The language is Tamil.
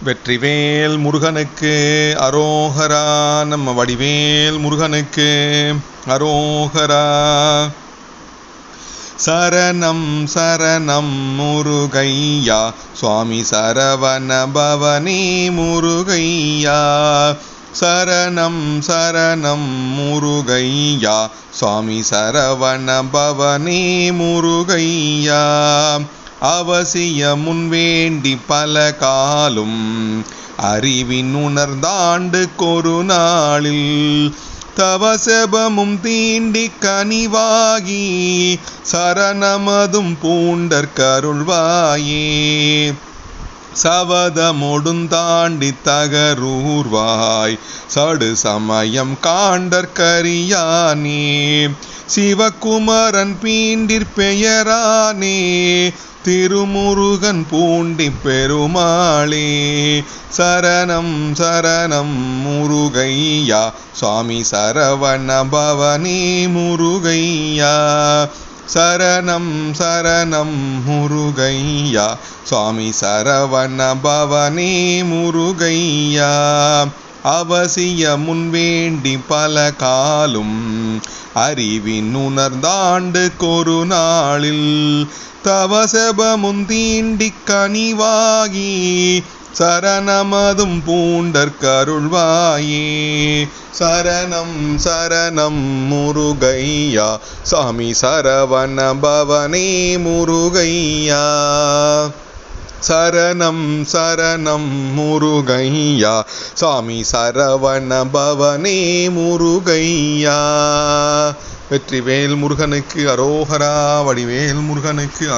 வெற்றிவேல் முருகனுக்கு அரோகரா. நம்ம வடிவேல் முருகனுக்கு அரோகரா. சரணம் சரணம் முருகையா சுவாமி சரவண பவனே முருகையா. சரணம் சரணம் முருகையா சுவாமி சரவண பவனே முருகையா. அவசிய முன்வேண்டி பல காலும் அறிவின் உணர்ந்தாண்டு கொரு நாளில் தவசபமும் தீண்டி கனிவாகி சரணமதும் பூண்டற்கருள்வாயே. சவதமொடுந்தாண்டி தகரூர்வாய் சடு சமயம் காண்டற்கரியானே. சிவகுமரன் பீண்டிற் பெயரானே திருமுருகன் பூண்டி பெருமாளே. சரணம் சரணம் முருகையா சுவாமி சரவண பவனே முருகையா. சரணம் சரணம் முருகையா சுவாமி சரவண பவனே முருகையா. அவசிய முன்வேண்டி பல காலும் அறிவின் உணர்ந்தாண்டு கொரு நாளில் தவசபமும் தீண்டி கனிவாகி சரணமதும் பூண்டற்கருள்வாயே. சரணம் சரணம் முருகையா சாமி சரவண பவனே முருகையா. சரணம் சரணம் முருகையா சாமி சரவண பவனே முருகையா. வெற்றிவேல் முருகனுக்கு அரோகரா. வடிவேல் முருகனுக்கு